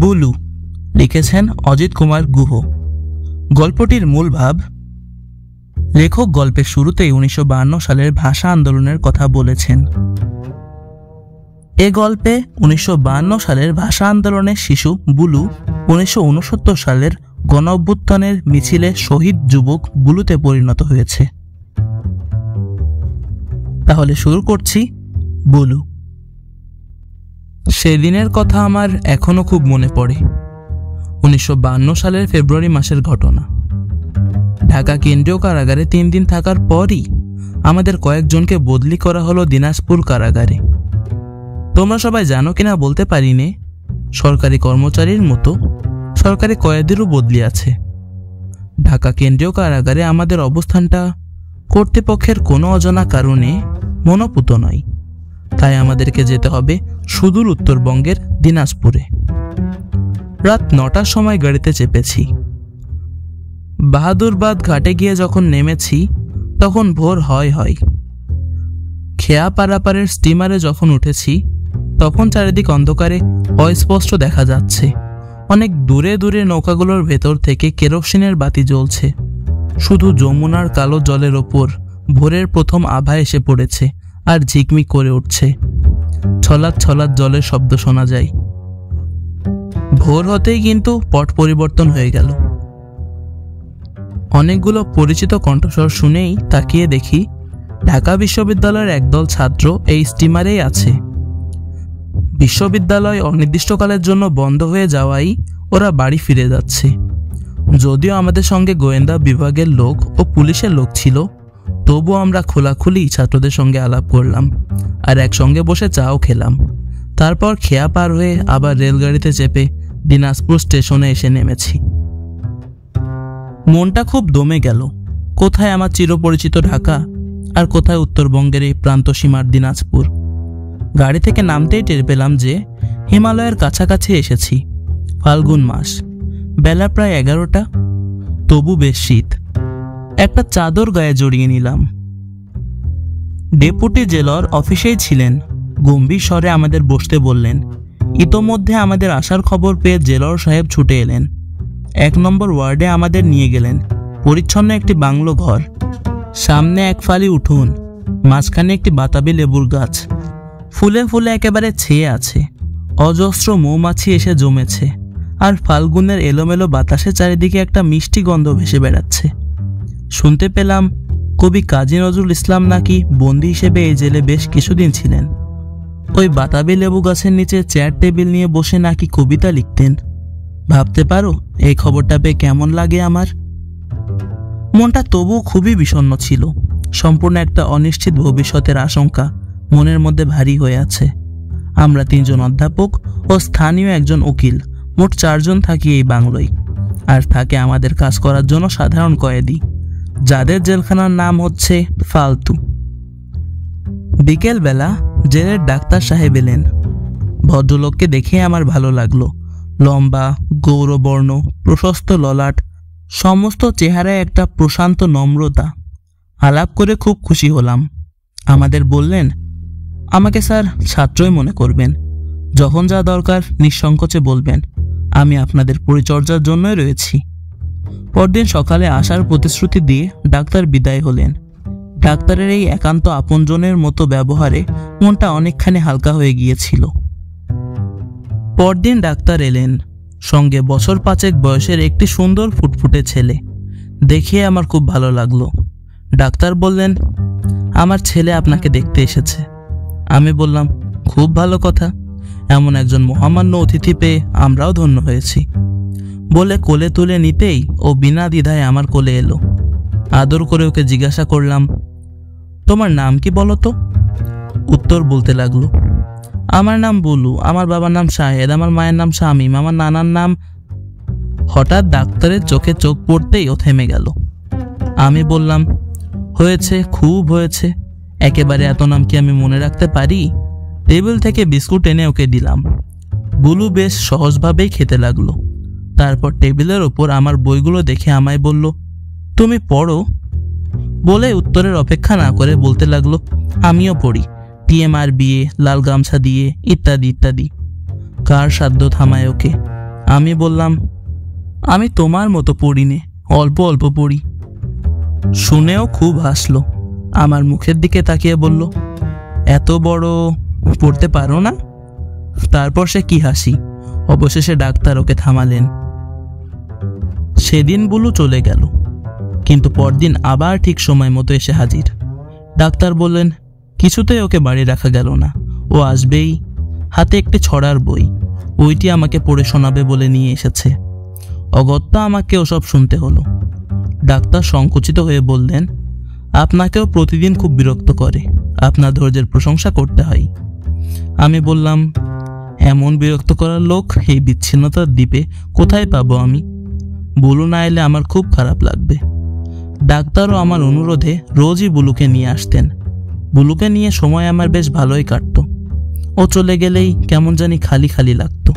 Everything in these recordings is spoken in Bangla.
বুলু লিখেছেন অজিত কুমার গুহ। গল্পটির মূল ভাব, লেখক গল্পের শুরুতেই 1952 সালের ভাষা আন্দোলনের কথা বলেছেন। এ গল্পে 1952 সালের ভাষা আন্দোলনের শিশু বুলু 1969 সালের গণ অভ্যুত্থানের মিছিলে শহীদ যুবক বুলুতে পরিণত হয়েছে। তাহলে শুরু করছি। বুলু। সেদিনের কথা আমার এখনো খুব মনে পড়ে। 1952 সালের ফেব্রুয়ারি মাসের ঘটনা। ঢাকা কেন্দ্রীয় কারাগারে 3 দিন থাকার পরই আমাদের কয়েকজনকে বদলি করা হলো দিনাজপুর কারাগারে। তোমরা সবাই জানো কিনা বলতে পারি নে, সরকারি কর্মচারীর মতো সরকারি কয়েদিরও বদলি আছে। ঢাকা কেন্দ্রীয় কারাগারে আমাদের অবস্থানটা কর্তৃপক্ষের কোনো অজানা কারণে মনোপুত নয়, তাই আমাদেরকে যেতে হবে সুদূর উত্তরবঙ্গের দিনাজপুরে। রাত 9টার সময় গাড়িতে চেপেছি। বাহাদুরবাদ ঘাটে গিয়ে যখন নেমেছি তখন ভোর হয়। খেয়া পারাপারের স্টিমারে যখন উঠেছি তখন চারিদিক অন্ধকারে অস্পষ্ট দেখা যাচ্ছে। অনেক দূরে দূরে নৌকাগুলোর ভেতর থেকে কেরোসিনের বাতি জ্বলছে। শুধু যমুনার কালো জলের ওপর ভোরের প্রথম আভা এসে পড়েছে আর ঝিকমিক করে উঠছে। ছলাৎ ছলাৎ জলের শব্দ শোনা যায়। ভোর হতেই কিন্তু পট পরিবর্তন হয়ে গেল। অনেকগুলো পরিচিত কণ্ঠস্বর শুনেই তাকিয়ে দেখি ঢাকা বিশ্ববিদ্যালয়ের একদল ছাত্র এই স্টিমারেই আছে। বিশ্ববিদ্যালয় অনির্দিষ্টকালের জন্য বন্ধ হয়ে যাওয়ায় ওরা বাড়ি ফিরে যাচ্ছে। যদিও আমাদের সঙ্গে গোয়েন্দা বিভাগের লোক ও পুলিশের লোক ছিল, তবুও আমরা খোলাখুলি ছাত্রদের সঙ্গে আলাপ করলাম আর একসঙ্গে বসে চাও খেলাম। তারপর খেয়া পার হয়ে আবার রেলগাড়িতে চেপে দিনাজপুর স্টেশনে এসে নেমেছি। মনটা খুব দমে গেল। কোথায় আমার চিরপরিচিত ঢাকা আর কোথায় উত্তরবঙ্গের এই প্রান্ত সীমার দিনাজপুর। গাড়ি থেকে নামতেই টের পেলাম যে হিমালয়ের কাছাকাছি এসেছি। ফাল্গুন মাস, বেলা প্রায় 11টা, তবু বেশ শীত। একটা চাদর গায়ে জড়িয়ে নিলাম। ডেপুটি জেলার অফিসেই ছিলেন। গম্ভীর স্বরে আমাদের বসতে বললেন। ইতোমধ্যে আমাদের আসার খবর পেয়ে জেলার সাহেব ছুটে এলেন। 1 নম্বর ওয়ার্ডে আমাদের নিয়ে গেলেন। পরিচ্ছন্ন একটি বাংলো ঘর, সামনে এক ফালি উঠোন, মাঝখানে একটি বাতাবি লেবুর গাছ। ফুলে ফুলে একেবারে ছেয়ে আছে। অজস্র মৌমাছি এসে জমেছে আর ফাল্গুনের এলোমেলো বাতাসে চারিদিকে একটা মিষ্টি গন্ধ ভেসে বেড়াচ্ছে। শুনতে পেলাম কবি কাজী নজরুল ইসলাম নাকি বন্দী হিসেবে এই জেলে বেশ কিছুদিন ছিলেন। ওই বাতাবি লেবু গাছের নিচে চেয়ার টেবিল নিয়ে বসে নাকি কবিতা লিখতেন। ভাবতে পারো এই খবরটা পেয়ে কেমন লাগে আমার। মনটা তবুও খুবই বিষণ্ণ ছিল। সম্পূর্ণ একটা অনিশ্চিত ভবিষ্যতের আশঙ্কা মনের মধ্যে ভারী হয়ে আছে। আমরা 3 জন অধ্যাপক ও স্থানীয় একজন উকিল, মোট 4 জন থাকি এই বাংলোয়। আর থাকে আমাদের কাজ করার জন্য সাধারণ কয়েদি, যাদের জেলখানার নাম হচ্ছে ফালতু। বিকেলবেলা জেলের ডাক্তার সাহেব এলেন। ভদ্রলোককে দেখে আমার ভালো লাগলো। লম্বা, গৌরবর্ণ, প্রশস্ত ললাট, সমস্ত চেহারায় একটা প্রশান্ত নম্রতা। আলাপ করে খুব খুশি হলাম। আমাদের বললেন, আমাকে স্যার ছাত্রই মনে করবেন, যখন যা দরকার নিঃসংকোচে বলবেন, আমি আপনাদের পরিচর্যার জন্যই রয়েছি। পরদিন সকালে আসার প্রতিশ্রুতি দিয়ে ডাক্তার বিদায় হলেন। ডাক্তারের এই একান্ত আপনজনের মতো ব্যবহারে মনটা অনেকখানি হালকা হয়ে গিয়েছিল। পরদিন ডাক্তার এলেন, সঙ্গে বছর 5 বয়সের একটি সুন্দর ফুটফুটে ছেলে। দেখে আমার খুব ভালো লাগলো। ডাক্তার বললেন, আমার ছেলে আপনাকে দেখতে এসেছে। আমি বললাম, খুব ভালো কথা, এমন একজন মহামান্য অতিথি পেয়ে আমরাও ধন্য হয়েছি। বলে কোলে তুলে নিতেই ও বিনা দ্বিধায় আমার কোলে এলো। আদর করে ওকে জিজ্ঞাসা করলাম, তোমার নাম কি বলো তো? উত্তর বলতে লাগলো, আমার নাম বুলু, আমার বাবার নাম শাহেদ, আমার মায়ের নাম শামীম, আমার নানার নাম। হঠাৎ ডাক্তারের চোখে চোখ পড়তেই ও থেমে গেল। আমি বললাম, হয়েছে, খুব হয়েছে, একেবারে এত নাম কি আমি মনে রাখতে পারি? টেবিল থেকে বিস্কুট এনে ওকে দিলাম। বুলু বেশ সহজভাবেই খেতে লাগলো। তারপর টেবিলের ওপর আমার বইগুলো দেখে আমায় বলল, তুমি পড়ো? বলে উত্তরের অপেক্ষা না করে বলতে লাগলো, আমিও পড়ি, টিএমআর বিয়ে, লাল গামছা দিয়ে, ইত্যাদি ইত্যাদি। কার সাধ্য থামায় ওকে। আমি বললাম, আমি তোমার মতো পড়িনি, অল্প অল্প পড়ি। শুনেও খুব হাসলো, আমার মুখের দিকে তাকিয়ে বলল, এত বড় পড়তে পারো না? তারপর সে কি হাসি। অবশেষে ডাক্তার ওকে থামালেন। সেদিন বুলু চলে গেল, কিন্তু পরদিন আবার ঠিক সময় মতো এসে হাজির। ডাক্তার বললেন, কিছুতেই ওকে বাড়ি রাখা গেল না, ও আসবেই। হাতে একটি ছড়ার বই, ওইটি আমাকে পড়ে শোনাবে বলে নিয়ে এসেছে। অগত্যা আমাকে ওসব শুনতে হলো। ডাক্তার সংকুচিত হয়ে বললেন, আপনাকেও প্রতিদিন খুব বিরক্ত করে, আপনার ধৈর্যের প্রশংসা করতে হয়। আমি বললাম, এমন বিরক্ত করার লোক এই বিচ্ছিন্নতার দ্বীপে কোথায় পাবো আমি? বুলু না এলে আমার খুব খারাপ লাগবে। ডাক্তারও আমার অনুরোধে রোজই বুলুকে নিয়ে আসতেন। বুলুকে নিয়ে সময় আমার বেশ ভালোই কাটতো। ও চলে গেলেই কেমন জানি খালি খালি লাগতো।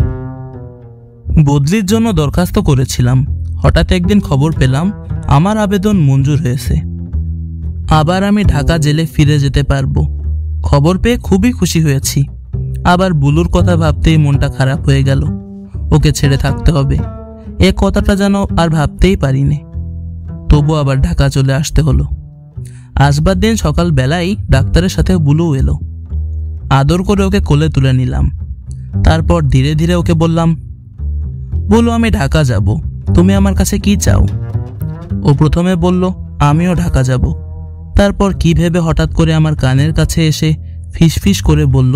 বদলির জন্য দরখাস্ত করেছিলাম। হঠাৎ একদিন খবর পেলাম আমার আবেদন মঞ্জুর হয়েছে। আবার আমি ঢাকা জেলে ফিরে যেতে পারবো। খবর পেয়ে খুবই খুশি হয়েছি। আবার বুলুর কথা ভাবতেই মনটা খারাপ হয়ে গেল। ওকে ছেড়ে থাকতে হবে, এ কথাটা যেন আর ভাবতেই পারিনি। তবু আবার ঢাকা চলে আসতে হলো। আসবার দিন সকাল বেলায় ডাক্তারের সাথে বুলু এলো। আদর করে ওকে কোলে তুলে নিলাম। তারপর ধীরে ধীরে ওকে বললাম, বুলু, আমি ঢাকা যাব, তুমি আমার কাছে কি চাও? ও প্রথমে বলল, আমিও ঢাকা যাব। তারপর কি ভেবে হঠাৎ করে আমার কানের কাছে এসে ফিসফিস করে বলল,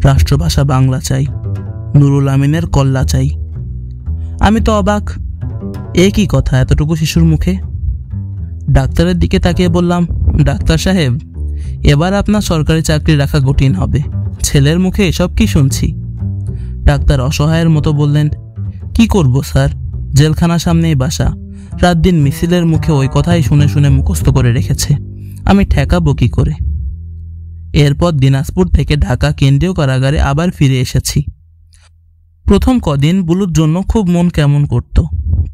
রাষ্ট্রভাষা বাংলা চাই, নুরুল আমিনের কল্লা চাই। আমি তো অবাক, এ কি কথা এতটুকু শিশুর মুখে? ডাক্তারের দিকে তাকিয়ে বললাম, ডাক্তার সাহেব, এবার আপনার সরকারি চাকরি রাখা কঠিন হবে। ছেলের মুখে এসব কি শুনছি? ডাক্তার অসহায়ের মতো বললেন, কি করব স্যার, জেলখানার সামনেই বাসা, রাত দিন মিছিলের মুখে ওই কথাই শুনে শুনে মুখস্থ করে রেখেছে, আমি ঠেকাবো কি করে? এরপর দিনাজপুর থেকে ঢাকা কেন্দ্রীয় কারাগারে আবার ফিরে এসেছি। প্রথম কদিন বুলুর জন্য খুব মন কেমন করত,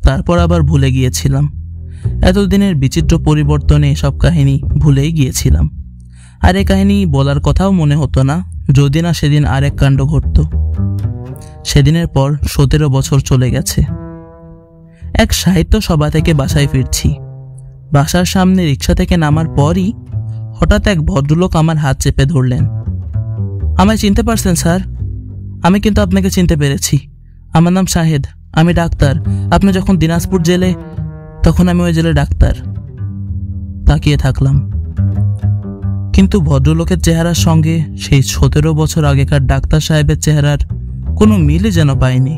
তারপর আবার ভুলে গিয়েছিলাম। এতদিনের বিচিত্র পরিবর্তনে এসব কাহিনী ভুলেই গিয়েছিলাম। আর এ কাহিনী বলার কথাও মনে হতো না যদি না সেদিন আরেক কাণ্ড ঘটত। সেদিনের পর 17 বছর চলে গেছে। এক সাহিত্য সভা থেকে বাসায় ফিরছি। বাসার সামনে রিক্সা থেকে নামার পরই হঠাৎ এক ভদ্রলোক আমার হাত চেপে ধরলেন। আমায় চিনতে পারছেন স্যার? আমি কিন্তু আপনাকে চিনতে পেরেছি। আমার নাম শাহেদ, আমি ডাক্তার। আপনি যখন দিনাজপুর জেলে, তখন আমি ওই জেলে ডাক্তার। তাকিয়ে থাকলাম, কিন্তু ভদ্রলোকের চেহারার সঙ্গে সেই 17 বছর আগেকার ডাক্তার সাহেবের চেহারার কোনো মিলই যেন পাইনি।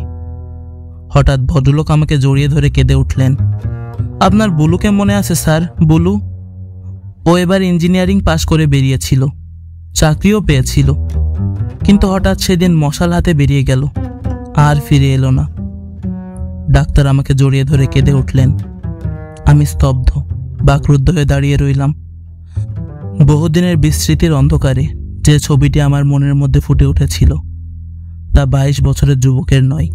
হঠাৎ ভদ্রলোক আমাকে জড়িয়ে ধরে কেঁদে উঠলেন। আপনার বুলুকে মনে আছে স্যার? বুলু, ও এবার ইঞ্জিনিয়ারিং পাশ করে বেরিয়েছিল, চাকরিও পেয়েছিল, কিন্তু হঠাৎ সেদিন মশাল হাতে বেরিয়ে গেল, আর ফিরে এলো না। ডাক্তার আমাকে জড়িয়ে ধরে কেঁদে উঠলেন। আমি স্তব্ধ, বাকরুদ্ধ হয়ে দাঁড়িয়ে রইলাম। বহুদিনের বিস্মৃতির অন্ধকারে যে ছবিটি আমার মনের মধ্যে ফুটে উঠেছিল, তা 22 বছরের যুবকের নয়,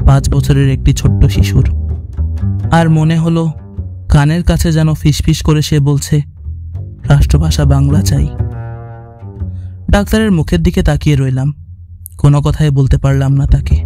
5 বছরের একটি ছোট্ট শিশুর। আর মনে হলো কানের কাছে যেন ফিসফিস করে সে বলছে, রাষ্ট্রভাষা বাংলা চাই। ডাক্তারের মুখের দিকে তাকিয়ে রইলাম, কোনো কথাই বলতে পারলাম না তাকে।